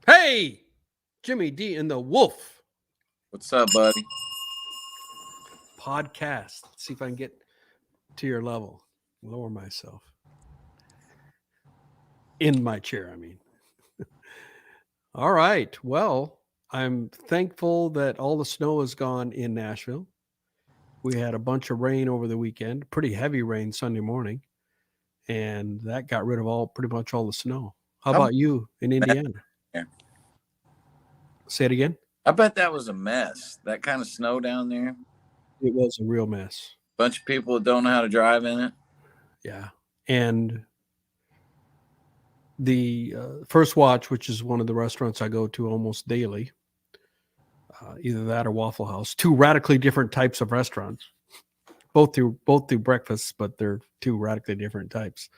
Hey, Jimmy D and the Wolf What's up, buddy? podcast. Let's see if I can get to your level. Lower myself in my chair, I mean. All right. Well, I'm thankful that all the snow is gone in Nashville. We had a bunch of rain over the weekend, pretty heavy rain Sunday morning, and that got rid of all pretty much all the snow. How How about you in about Indiana? there? Say it again. I bet that was a mess. That kind of snow down there. It was a real mess. Bunch of people that don't know how to drive in it. Yeah. And the First Watch, which is one of the restaurants I go to almost daily, either that or Waffle House, two radically different types of restaurants. Both do breakfasts, but they're two radically different types.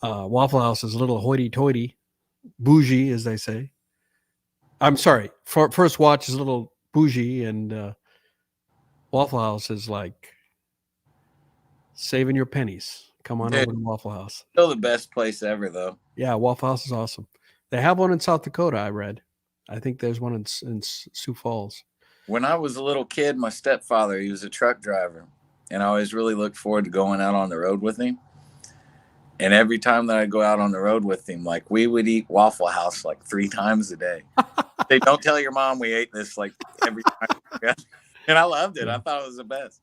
Waffle House is a little hoity-toity, bougie, as they say. I'm sorry. First Watch is a little bougie, and Waffle House is like saving your pennies. Come on Dude, over to Waffle House. still the best place ever, though. Yeah, Waffle House is awesome. They have one in South Dakota, I read. I think there's one in Sioux Falls. When I was a little kid, my stepfather, he was a truck driver, and I always really looked forward to going out on the road with him. And every time that I go out on the road with him, like we would eat Waffle House like 3 times a day. They don't tell your mom we ate this like every time. And I loved it. I thought it was the best.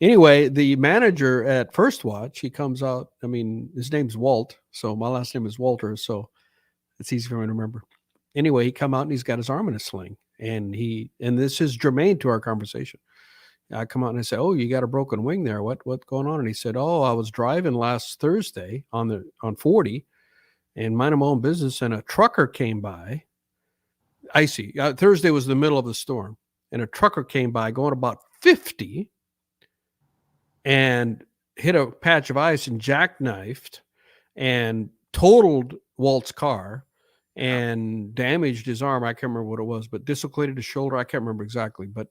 Anyway, the manager at First Watch, he comes out. I mean, his name's Walt, so my last name is Walter, so it's easy for me to remember. Anyway, he come out and he's got his arm in a sling, and this is germane to our conversation. I come out and I say, "Oh, you got a broken wing there. What's going on?" And he said, "Oh, I was driving last Thursday on 40, and minding my own business, and a trucker came by. Icy. Thursday was the middle of the storm, and a trucker came by going about 50." And hit a patch of ice and jackknifed and totaled Walt's car and damaged his arm. I can't remember what it was, but dislocated his shoulder. I can't remember exactly, but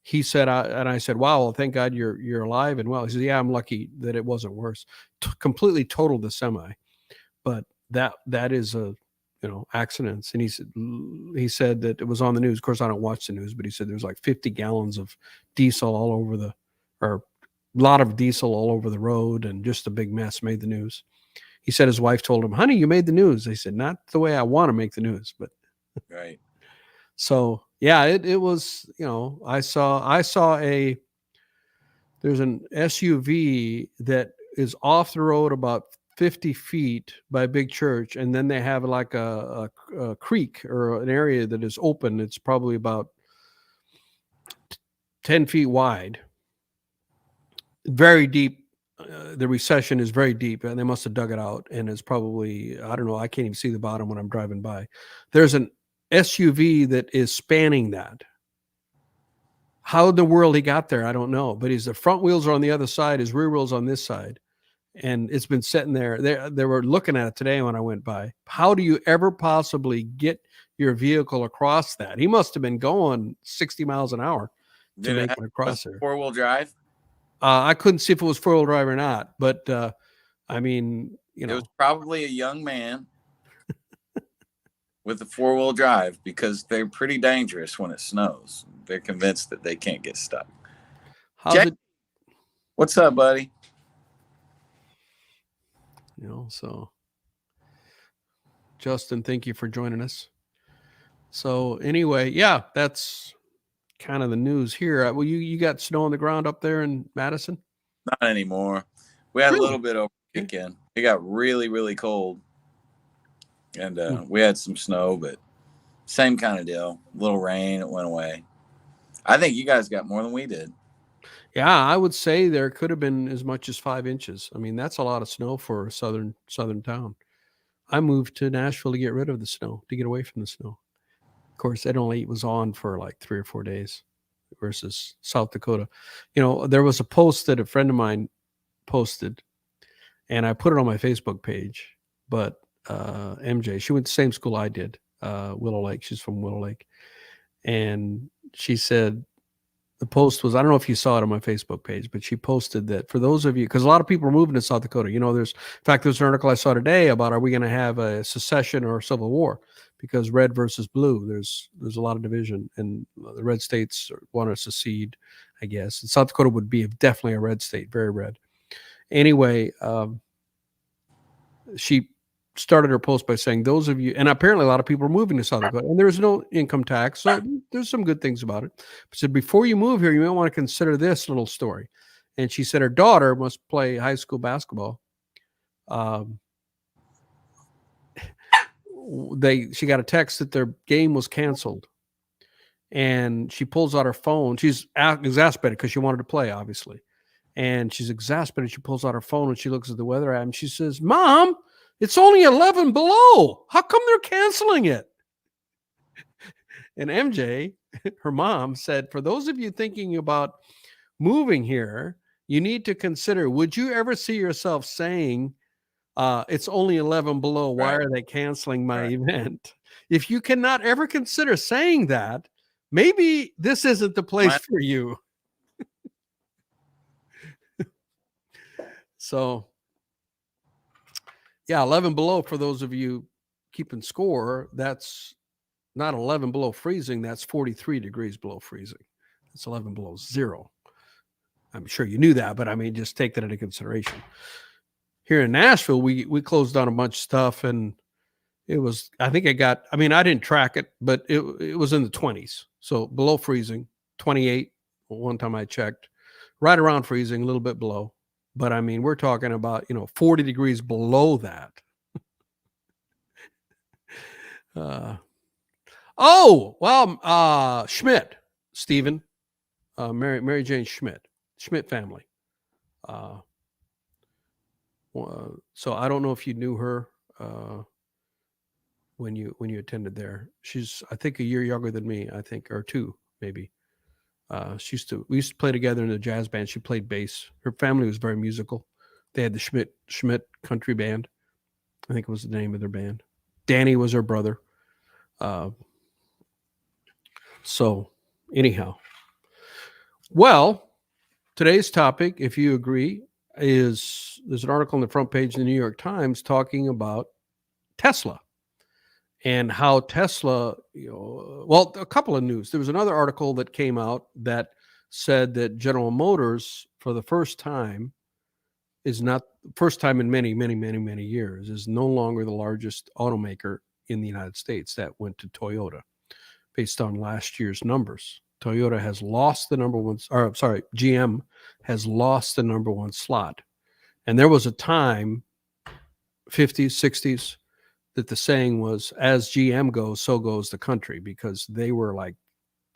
he said, and I said, "Wow, well, thank God you're alive and well." He said, "Yeah, I'm lucky that it wasn't worse." Completely totaled the semi, but that is a accidents. And he said that it was on the news. Of course, I don't watch the news, but he said there's like 50 gallons of diesel all over or lot of diesel all over the road, and just a big mess. Made the news. He said his wife told him, "Honey, you made the news." They said, "Not the way I want to make the news," but Right. so yeah, it was. I saw there's an SUV that is off the road about 50 feet by a big church, and then they have like a creek or an area that is open. It's probably about 10 feet wide, very deep. The recession is very deep, and they must have dug it out. And it's probably, I don't know, I can't even see the bottom when I'm driving by. There's an SUV that is spanning that. How in the world he got there, I don't know. But the front wheels are on the other side, his rear wheels on this side, and it's been sitting there. They were looking at it today when I went by. How do you ever possibly get your vehicle across that? He must have been going 60 miles an hour to Did it make have it across there. 4-wheel drive? I couldn't see if it was 4-wheel drive or not, but I mean, It was probably a young man with a 4-wheel drive because they're pretty dangerous when it snows. They're convinced that they can't get stuck. how's Jack, it? what's up, buddy? So Justin, thank you for joining us. So anyway, yeah, that's kind of the news here. Well, you got snow on the ground up there in Madison? Not anymore. We had a little Really? bit over the Okay. weekend. It got really, really cold, and Hmm. we had some snow, but same kind of deal. Little rain, it went away. I think you guys got more than we did. Yeah, I would say there could have been as much as 5 inches. I mean, that's a lot of snow for a southern town. I moved to Nashville to get rid of the snow, to get away from the snow. Of course, it only was on for like 3 or 4 days versus South Dakota. There was a post that a friend of mine posted, and I put it on my Facebook page. But MJ, she went to the same school I did, Willow Lake. She's from Willow Lake, and she said the post was, I don't know if you saw it on my Facebook page, but she posted that for those of you, because a lot of people are moving to South Dakota. There's an article I saw today about, are we going to have a secession or a civil war? Because red versus blue, there's a lot of division, and the red states want to secede, I guess. And South Dakota would be definitely a red state, very red. Anyway, she started her post by saying, those of you, and apparently a lot of people are moving to South Dakota, and there's no income tax, so there's some good things about it. But said, before you move here, you might want to consider this little story. And she said her daughter must play high school basketball. She got a text that their game was canceled, and she pulls out her phone. She's exasperated because she wanted to play, obviously. And she's exasperated. She pulls out her phone and she looks at the weather app and she says, Mom, it's only 11 below. How come they're canceling it? And MJ, her mom, said, for those of you thinking about moving here, you need to consider, would you ever see yourself saying, it's only 11 below. Why are they canceling my event? If you cannot ever consider saying that, maybe this isn't the place for you. So, yeah, 11 below, for those of you keeping score, that's not 11 below freezing. That's 43 degrees below freezing. It's 11 below zero. I'm sure you knew that, but I mean, just take that into consideration. Here in Nashville, we closed down a bunch of stuff, and it was, I think I didn't track it, but it was in the 20s. So below freezing, 28. One time I checked, right around freezing, a little bit below. But I mean, we're talking about, 40 degrees below that. Schmidt, Stephen, Mary Jane Schmidt family. So I don't know if you knew her when you attended there. She's, I think, a year younger than me, I think, or two, maybe. We used to play together in a jazz band. She played bass. Her family was very musical. They had the Schmidt Country Band. I think it was the name of their band. Danny was her brother. So anyhow, well, today's topic, if you agree, is there's an article on the front page of the New York Times talking about Tesla and how Tesla, a couple of news. There was another article that came out that said that General Motors, for the first time, is not first time in many, many, many, many years, is no longer the largest automaker in the United States. That went to Toyota based on last year's numbers. Toyota has lost the GM has lost the number one slot. And there was a time, 50s, 60s, that the saying was, as GM goes, so goes the country, because they were like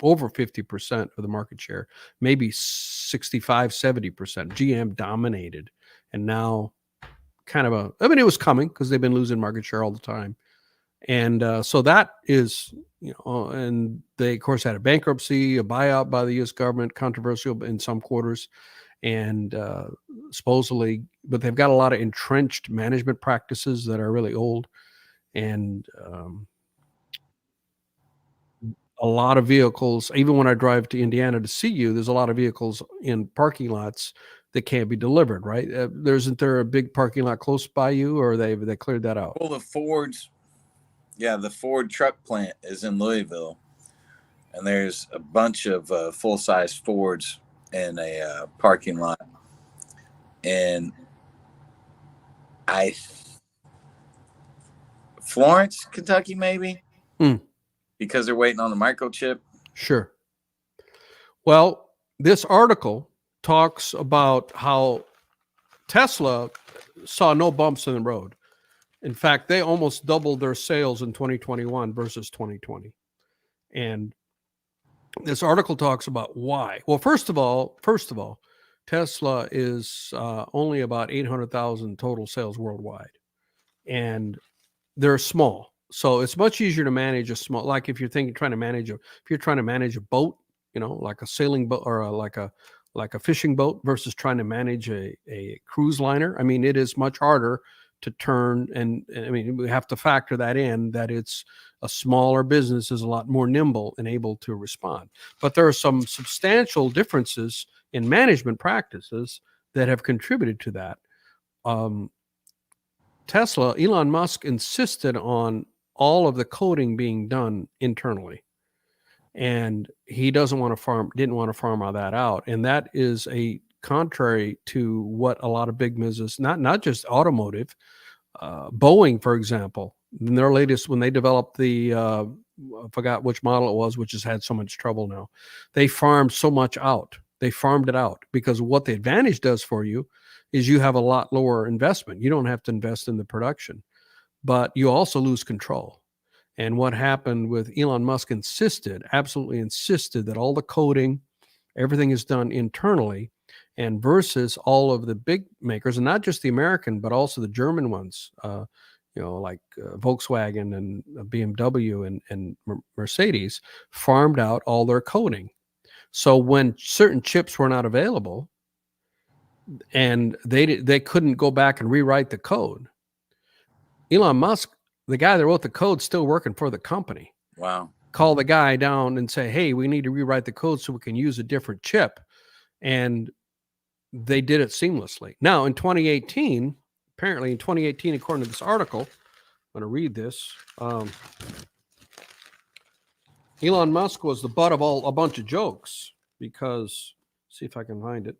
over 50% of the market share, maybe 65, 70%. GM dominated. And now it was coming because they've been losing market share all the time. And so that is, and they, of course, had a bankruptcy, a buyout by the U.S. government, controversial in some quarters, and supposedly, but they've got a lot of entrenched management practices that are really old, and a lot of vehicles, even when I drive to Indiana to see you, there's a lot of vehicles in parking lots that can't be delivered, right? Isn't there a big parking lot close by you, or they cleared that out? Well, the Ford truck plant is in Louisville, and there's a bunch of full-size Fords in a parking lot. And Florence, Kentucky, maybe, because they're waiting on the microchip. Sure. Well, this article talks about how Tesla saw no bumps in the road. In fact, they almost doubled their sales in 2021 versus 2020. And this article talks about why. Well, first of all, Tesla is only about 800,000 total sales worldwide. And they're small. So it's much easier to manage a small, like if you're trying to manage a boat, like a sailing boat or like a fishing boat versus trying to manage a cruise liner. I mean, it is much harder to turn. And I mean, we have to factor that in, that it's a smaller business is a lot more nimble and able to respond. But there are some substantial differences in management practices that have contributed to that. Tesla, Elon Musk insisted on all of the coding being done internally. And he didn't want to farm all that out. And that is a contrary to what a lot of big business, not just automotive, Boeing, for example, in their latest, when they developed the, I forgot which model it was, which has had so much trouble now, they farmed so much out. They farmed it out because what the advantage does for you is you have a lot lower investment. You don't have to invest in the production, but you also lose control. And what happened with Elon Musk absolutely insisted that all the coding, everything is done internally, and versus all of the big makers, and not just the American, but also the German ones, like Volkswagen and BMW and Mercedes farmed out all their coding. So when certain chips were not available and they couldn't go back and rewrite the code, Elon Musk, the guy that wrote the code, still working for the company. Wow. Call the guy down and say, hey, we need to rewrite the code so we can use a different chip. And they did it seamlessly. Now, in 2018, apparently in 2018, according to this article, I'm going to read this. Elon Musk was the butt of a bunch of jokes because, see if I can find it.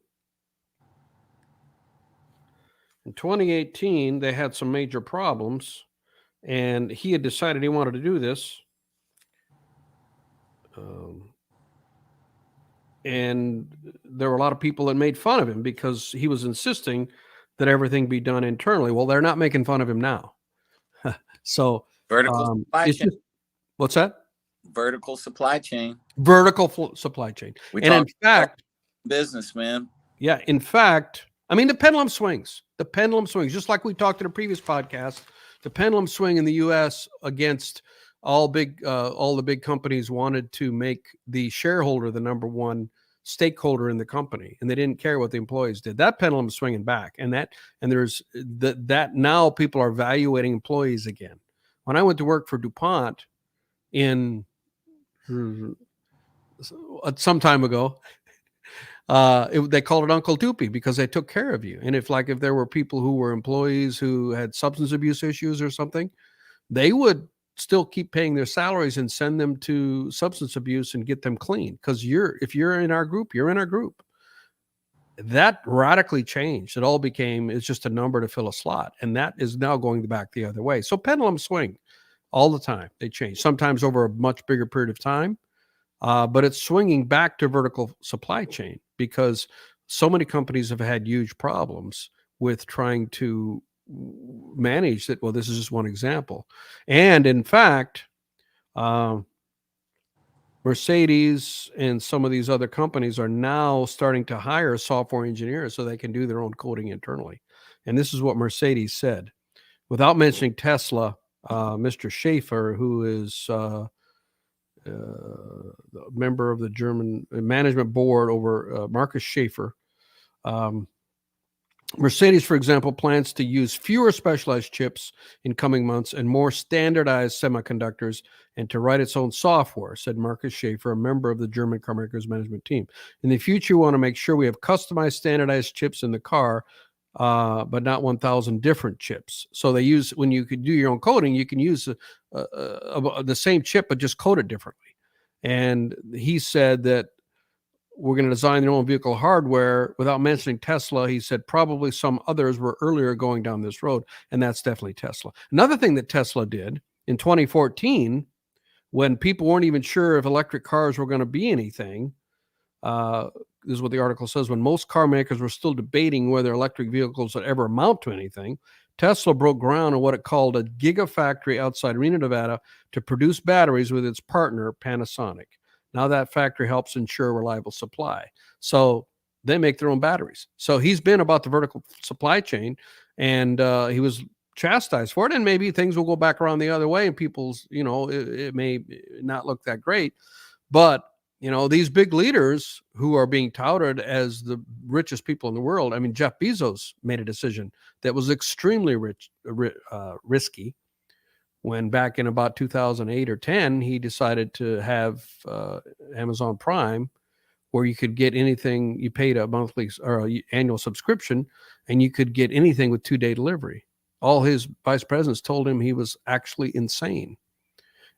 In 2018, they had some major problems, and he had decided he wanted to do this. And there were a lot of people that made fun of him because he was insisting that everything be done internally. Well, they're not making fun of him now. So Vertical supply chain. What's that? Vertical supply chain. Vertical supply chain. And in fact, business, man. Yeah, in fact, I mean, the pendulum swings. The pendulum swings, just like we talked in a previous podcast. The pendulum swing in the U.S. against all the big companies wanted to make the shareholder the number one stakeholder in the company, and they didn't care what the employees did. That pendulum is swinging back, and there's that now people are evaluating employees again. When I went to work for DuPont some time ago, they called it Uncle Doopy because they took care of you. And if there were people who were employees who had substance abuse issues or something, they would still keep paying their salaries and send them to substance abuse and get them clean. Because if you're in our group, you're in our group. That radically changed. It all it's just a number to fill a slot. And that is now going back the other way. So pendulum swing all the time. They change, sometimes over a much bigger period of time. But it's swinging back to vertical supply chain because so many companies have had huge problems with trying to manage that. Well, this is just one example. And in fact, Mercedes and some of these other companies are now starting to hire software engineers so they can do their own coding internally. And this is what Mercedes said. Without mentioning Tesla, Mr. Schaefer, who is a member of the German management board over Marcus Schaefer. Mercedes, for example, plans to use fewer specialized chips in coming months and more standardized semiconductors and to write its own software, said Marcus Schaefer, a member of the German car makers management team. In the future, we want to make sure we have customized standardized chips in the car, but not 1,000 different chips. So when you could do your own coding, you can use the same chip, but just code it differently. And he said that we're going to design their own vehicle hardware. Without mentioning Tesla, he said probably some others were earlier going down this road, and that's definitely Tesla. Another thing that Tesla did in 2014, when people weren't even sure if electric cars were going to be anything, this is what the article says, when most car makers were still debating whether electric vehicles would ever amount to anything, Tesla broke ground on what it called a gigafactory outside Reno, Nevada, to produce batteries with its partner, Panasonic. Now that factory helps ensure reliable supply. So they make their own batteries. So he's been about the vertical supply chain, and he was chastised for it. And maybe things will go back around the other way, and people's, it may not look that great. But these big leaders who are being touted as the richest people in the world. I mean, Jeff Bezos made a decision that was extremely risky when back in about 2008 or 10, he decided to have Amazon Prime, where you could get anything. You paid a monthly or annual subscription, and you could get anything with 2-day delivery. All his vice presidents told him he was actually insane.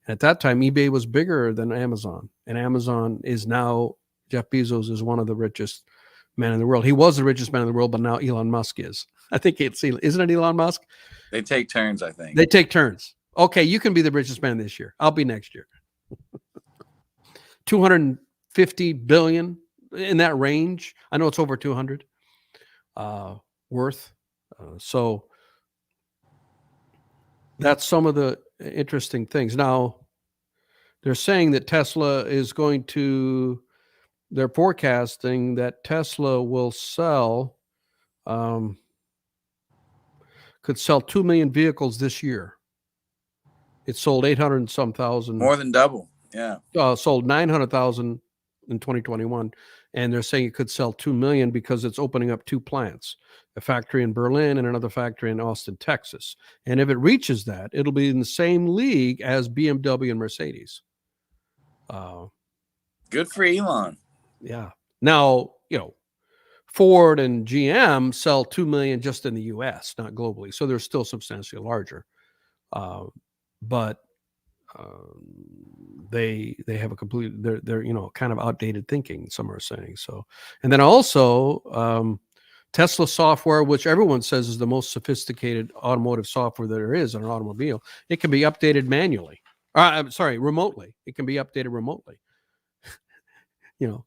At that time, eBay was bigger than Amazon, and Amazon is now, Jeff Bezos is one of the richest men in the world. He was the richest man in the world, but now Elon Musk is. I think isn't it Elon Musk? They take turns, I think. They take turns. Okay, you can be the richest man this year. I'll be next year. 250 billion, in that range. I know it's over 200 worth. So that's some of the interesting things. Now, they're saying that Tesla is they're forecasting that Tesla will could sell 2 million vehicles this year. It sold 800 and some thousand. More than double. Yeah. Sold 900,000 in 2021. And they're saying it could sell 2 million because it's opening up 2 plants, a factory in Berlin and another factory in Austin, Texas. And if it reaches that, it'll be in the same league as BMW and Mercedes. Good for Elon. Yeah. Now, Ford and GM sell 2 million just in the US, not globally. So they're still substantially larger. But they have a complete, they're kind of outdated thinking, some are saying. So, and then also Tesla software, which everyone says is the most sophisticated automotive software that there is in an automobile, it can be updated manually. I'm sorry, remotely. It can be updated remotely. You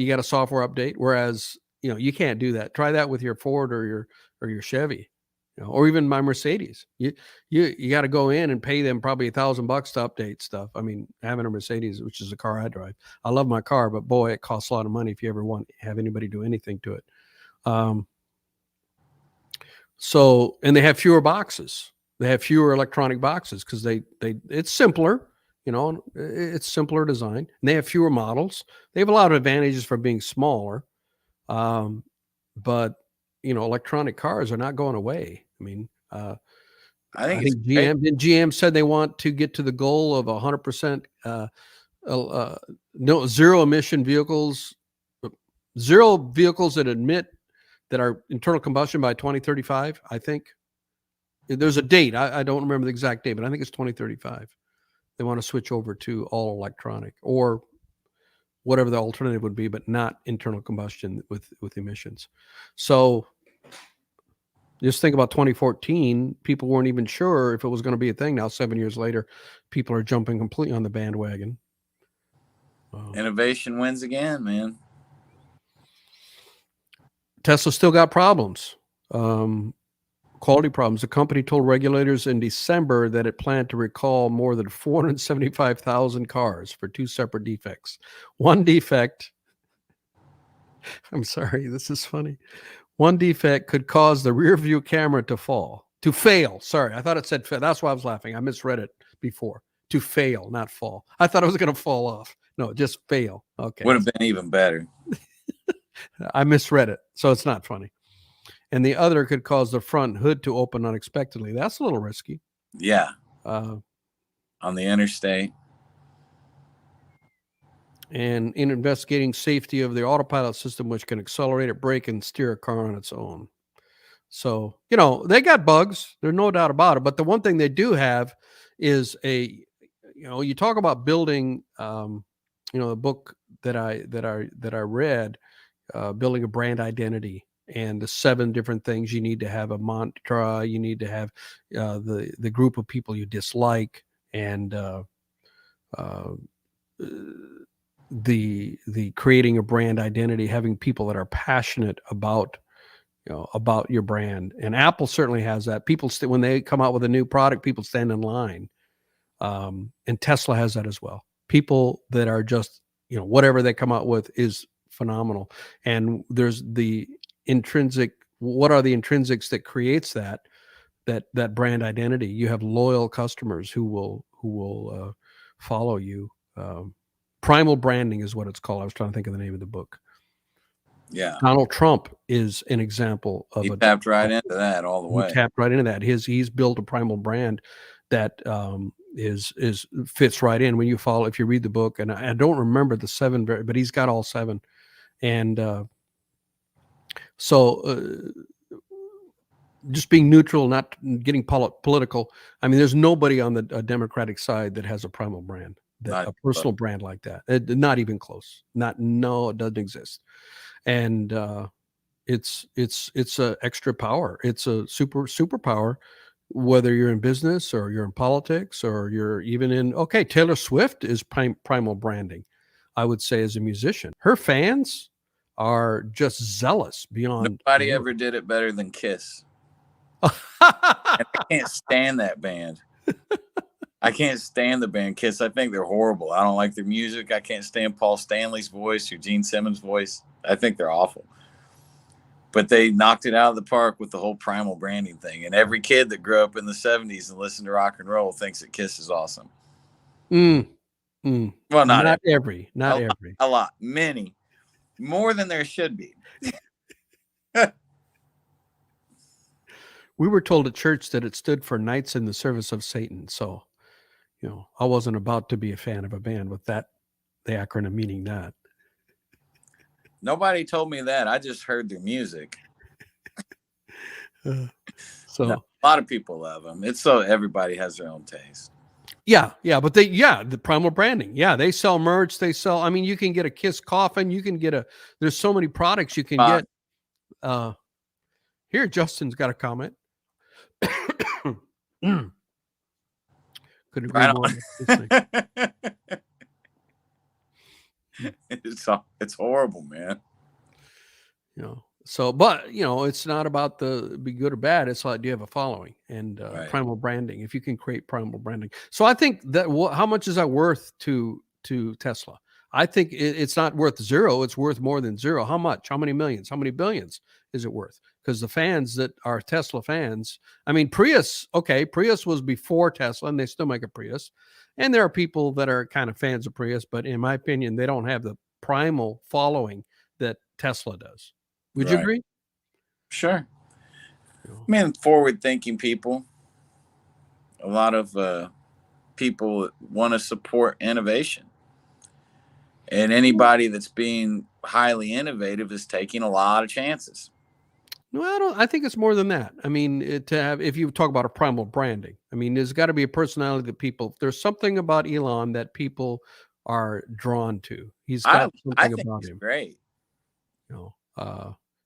got a software update, whereas you can't do that. Try that with your Ford or your Chevy, or even my Mercedes. You got to go in and pay them probably $1,000 to update stuff. I mean, having a Mercedes, which is a car I drive, I love my car, but boy, it costs a lot of money if you ever want to have anybody do anything to it. So, and they have fewer boxes. They have fewer electronic boxes because it's simpler. It's simpler design, and they have fewer models. They have a lot of advantages for being smaller. But electronic cars are not going away. I mean, I think GM said they want to get to the goal of 100% zero emission vehicles, zero vehicles that are internal combustion by 2035. I think there's a date. I don't remember the exact date, but I think it's 2035. They want to switch over to all electronic or whatever the alternative would be, but not internal combustion with emissions. So just think about 2014. People weren't even sure if it was going to be a thing. Now, 7 years later, people are jumping completely on the bandwagon. Innovation wins again, man. Tesla still got problems. Quality problems. The company told regulators in December that it planned to recall more than 475,000 cars for 2 separate defects. One defect, I'm sorry, this is funny. One defect could cause the rear view camera to fail. Sorry, I thought it said fail. That's why I was laughing. I misread it before. To fail, not fall. I thought it was going to fall off. No, just fail. Okay. Would have been even better. I misread it, so it's not funny. And the other could cause the front hood to open unexpectedly. That's a little risky. Yeah. On the interstate. And in investigating safety of the autopilot system, which can accelerate it, brake, and steer a car on its own. So, they got bugs. There's no doubt about it. But the one thing they do have is you talk about building, the book that I read, building a brand identity. And the 7 different things you need to have: a mantra, you need to have the group of people you dislike, and the creating a brand identity, having people that are passionate about your brand. And Apple certainly has that. People when they come out with a new product, people stand in line, and Tesla has that as well. People that are just whatever they come out with is phenomenal. And there's the intrinsic, what are the intrinsics that creates that brand identity? You have loyal customers who will follow you. Primal branding is what it's called. I was trying to think of the name of the book. Yeah. Donald Trump is an example of He tapped right into that all the he way. tapped right into that. He's built a primal brand that is fits right in when you follow. If you read the book, and I don't remember the 7, but he's got all 7, and so just being neutral, not getting political. I mean, there's nobody on the Democratic side that has a primal brand, a personal brand like that. Not even close. No, it doesn't exist. And it's a extra power. It's a superpower, whether you're in business or you're in politics or you're even in. Okay, Taylor Swift is primal branding, I would say, as a musician. Her fans are just zealous beyond. Nobody ever did it better than Kiss. And I can't stand that band. I can't stand the band Kiss. I think they're horrible. I don't like their music. I can't stand Paul Stanley's voice or Gene Simmons' voice. I think they're awful. But they knocked it out of the park with the whole primal branding thing. And every kid that grew up in the 70s and listened to rock and roll thinks that Kiss is awesome. Well, not every. A lot. Many. More than there should be. We were told at church that it stood for Knights in the Service of Satan. So, I wasn't about to be a fan of a band with that, the acronym meaning that. Nobody told me that. I just heard their music. A lot of people love them. It's so everybody has their own taste. Yeah, but the primal branding. Yeah, they sell merch. They sell. I mean, you can get a Kiss coffin. You can get there's so many products you can get. Here, Justin's got a comment. Couldn't agree more. It's horrible, man. So, but it's not about the be good or bad. It's like, do you have a following? And primal branding, if you can create primal branding. So I think that how much is that worth to Tesla? I think it's not worth zero. It's worth more than zero. How much? How many millions? How many billions is it worth? Because the fans that are Tesla fans, I mean, Prius was before Tesla, and they still make a Prius. And there are people that are kind of fans of Prius, but in my opinion, they don't have the primal following that Tesla does. Would you agree? Sure. I mean, forward-thinking people. A lot of people want to support innovation. And anybody that's being highly innovative is taking a lot of chances. Well, I think it's more than that. I mean, if you talk about a primal branding, I mean, there's got to be a personality that there's something about Elon that people are drawn to. He's got something about him. Great.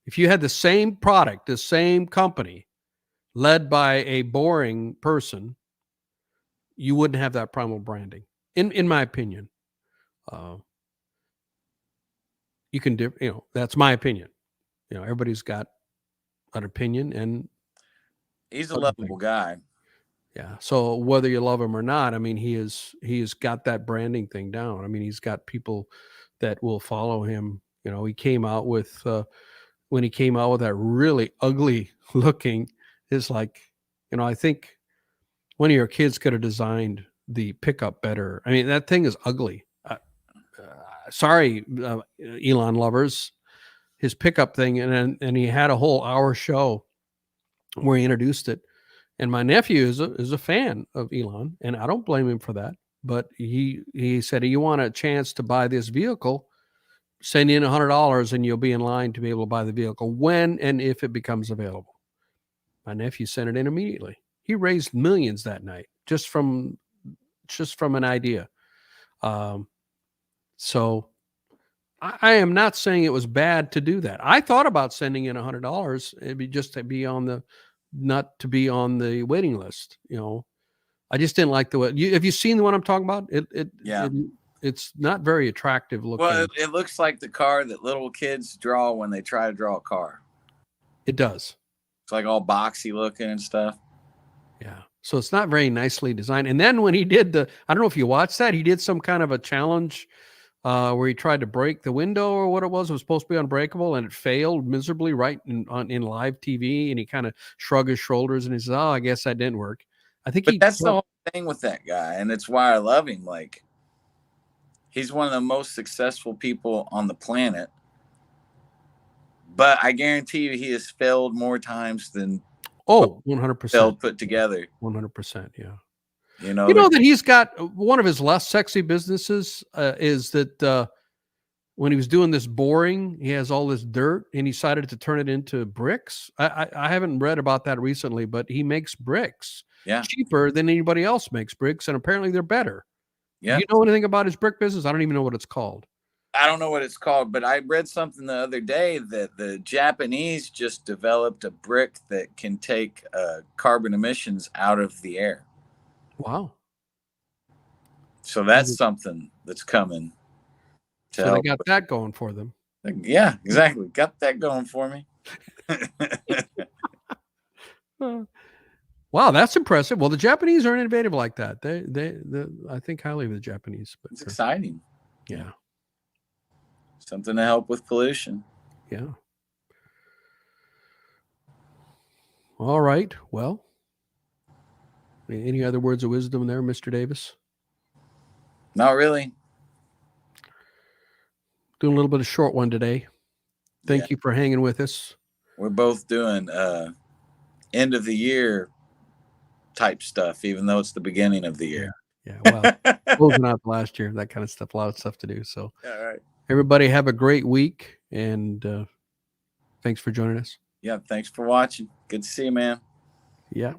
If you had the same product, the same company, led by a boring person, you wouldn't have that primal branding, in my opinion. You can, that's my opinion. Everybody's got an opinion, and he's a lovable guy. Yeah. So whether you love him or not, I mean, he has got that branding thing down. I mean, he's got people that will follow him. He came out with when he came out with that really ugly looking, it's like, I think one of your kids could have designed the pickup better. I mean, that thing is ugly. Sorry, Elon lovers, his pickup thing, and he had a whole hour show where he introduced it. And my nephew is a fan of Elon, and I don't blame him for that. But he said, you want a chance to buy this vehicle, send in $100 and you'll be in line to be able to buy the vehicle when and if it becomes available. My nephew sent it in immediately. He raised millions that night just from an idea. So I am not saying it was bad to do that. I thought about sending in $100. It'd be just to be not to be on the waiting list. I just didn't like the way. Have you seen the one I'm talking about? It's not very attractive looking. Well, it looks like the car that little kids draw when they try to draw a car. It does. It's like all boxy looking and stuff. Yeah. So it's not very nicely designed. And then when he did I don't know if you watched that, he did some kind of a challenge where he tried to break the window or what it was. It was supposed to be unbreakable, and it failed miserably right in live TV. And he kind of shrugged his shoulders and he says, I guess that didn't work. I think that's the whole thing with that guy. And it's why I love him. Like, He's one of the most successful people on the planet. But I guarantee you he has failed more times than 100%. failed put together. 100%, yeah. You know that he's got one of his less sexy businesses is that when he was doing this boring, he has all this dirt and he decided to turn it into bricks. I haven't read about that recently, but he makes bricks cheaper than anybody else makes bricks, and apparently they're better. Yeah. Do you know anything about his brick business? I don't even know what it's called. I don't know what it's called, but I read something the other day that the Japanese just developed a brick that can take carbon emissions out of the air. Wow. So that's something that's coming. So they got that going for them. Yeah, exactly. Got that going for me. Wow, that's impressive. Well, the Japanese are innovative like that. I think highly of the Japanese. But it's exciting. Yeah. Something to help with pollution. Yeah. All right. Well, any other words of wisdom there, Mr. Davis? Not really. Doing a little bit of short one today. Thank you for hanging with us. We're both doing end of the year type stuff, even though it's the beginning of the year. Yeah. Well, closing out last year, that kind of stuff, a lot of stuff to do. So all right. Everybody have a great week, and thanks for joining us. Yeah, thanks for watching. Good to see you, man. Yeah.